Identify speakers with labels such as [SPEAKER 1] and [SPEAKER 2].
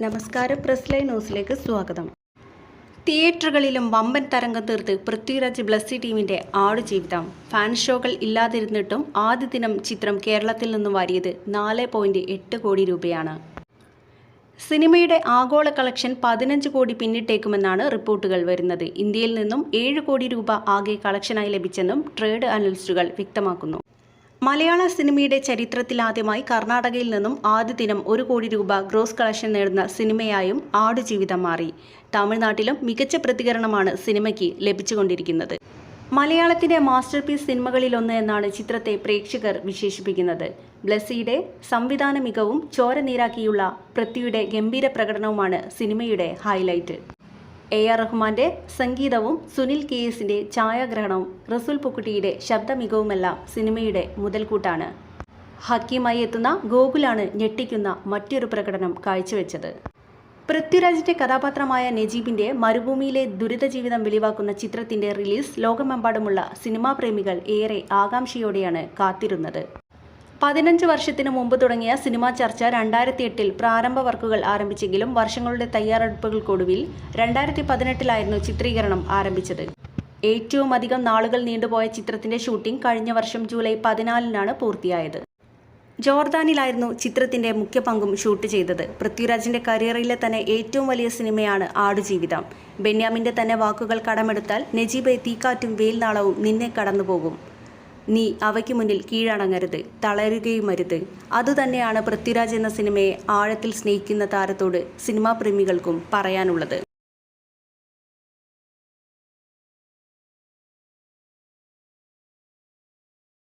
[SPEAKER 1] നമസ്കാരം, press live ന്യൂസിലേക്ക് സ്വാഗതം. തിയേറ്ററുകളിലും വമ്പൻ തരംഗം തീർത്ത് പൃഥ്വിരാജ് ബ്ലസ്സി ടീമിന്റെ ആടുജീവിതം. ഫാൻ ഷോകൾ ഇല്ലാതിരുന്നിട്ടും ആദ്യ ദിനം ചിത്രം കേരളത്തിൽ നിന്നും വാരിയത് 4.8 കോടി രൂപയാണ്. സിനിമയുടെ ആഗോള കളക്ഷൻ 15 കോടി പിന്നിട്ടേക്കുമെന്നാണ് റിപ്പോർട്ടുകൾ വരുന്നത്. ഇന്ത്യയിൽ നിന്നും 7 കോടി രൂപ ആകെ കളക്ഷനായി ലഭിച്ചെന്നും ട്രേഡ് അനലിസ്റ്റുകൾ വ്യക്തമാക്കുന്നു. മലയാള സിനിമയുടെ ചരിത്രത്തിലാദ്യമായി കർണാടകയിൽ നിന്നും ആദ്യ ദിനം 1 കോടി രൂപ ഗ്രോസ് കളക്ഷൻ നേടുന്ന സിനിമയായും ആടുജീവിതം മാറി. തമിഴ്നാട്ടിലും മികച്ച പ്രതികരണമാണ് സിനിമയ്ക്ക് ലഭിച്ചുകൊണ്ടിരിക്കുന്നത്. മലയാളത്തിൻ്റെ മാസ്റ്റർ പീസ് സിനിമകളിലൊന്ന് എന്നാണ് ചിത്രത്തെ പ്രേക്ഷകർ വിശേഷിപ്പിക്കുന്നത്. ബ്ലസ്സിയുടെ സംവിധാന മികവും ചോര നീരാക്കിയുള്ള പൃഥ്വിയുടെ ഗംഭീര പ്രകടനവുമാണ് സിനിമയുടെ ഹൈലൈറ്റ്. AR റഹ്മാന്റെ സംഗീതവും സുനിൽ KSന്റെ ഛായാഗ്രഹണവും റസൂൽ പൂക്കുട്ടിയുടെ ശബ്ദമികവുമെല്ലാം സിനിമയുടെ മുതൽക്കൂട്ടാണ്. ഹക്കീമായി എത്തുന്ന ഗോകുലാണ് ഞെട്ടിക്കുന്ന മറ്റൊരു പ്രകടനം കാഴ്ചവെച്ചത്. പൃഥ്വിരാജിന്റെ കഥാപാത്രമായ നജീബിന്റെ മരുഭൂമിയിലെ ദുരിത ജീവിതം വെളിവാക്കുന്ന ചിത്രത്തിന്റെ റിലീസ് ലോകമെമ്പാടുമുള്ള സിനിമാ പ്രേമികൾ ഏറെ ആകാംക്ഷയോടെയാണ് കാത്തിരുന്നത്. 15 വർഷത്തിനു മുമ്പ് തുടങ്ങിയ സിനിമാ ചർച്ച 2008 പ്രാരംഭ വർക്കുകൾ ആരംഭിച്ചെങ്കിലും വർഷങ്ങളുടെ തയ്യാറെടുപ്പുകൾക്കൊടുവിൽ 2018 ചിത്രീകരണം ആരംഭിച്ചത്. ഏറ്റവും അധികം നാളുകൾ നീണ്ടുപോയ ചിത്രത്തിന്റെ ഷൂട്ടിംഗ് കഴിഞ്ഞ വർഷം ജൂലൈ 14 പൂർത്തിയായത്. ജോർദാനിലായിരുന്നു ചിത്രത്തിന്റെ മുഖ്യ പങ്കും ഷൂട്ട് ചെയ്തത്. പൃഥ്വിരാജിന്റെ കരിയറിലെ തന്നെ ഏറ്റവും വലിയ സിനിമയാണ് ആടുജീവിതം. ബെന്യാമിന്റെ തന്നെ വാക്കുകൾ കടമെടുത്താൽ, നജീബെ തീക്കാറ്റും വെയിൽനാളവും നിന്നെ കടന്നുപോകും, നീ അവയ്ക്ക് മുന്നിൽ കീഴടങ്ങരുത്, തളരുകയുമരുത്. അതുതന്നെയാണ് പൃഥ്വിരാജ് എന്ന സിനിമയെ ആഴത്തിൽ സ്നേഹിക്കുന്ന താരത്തോട് സിനിമാ പ്രേമികൾക്കും പറയാനുള്ളത്.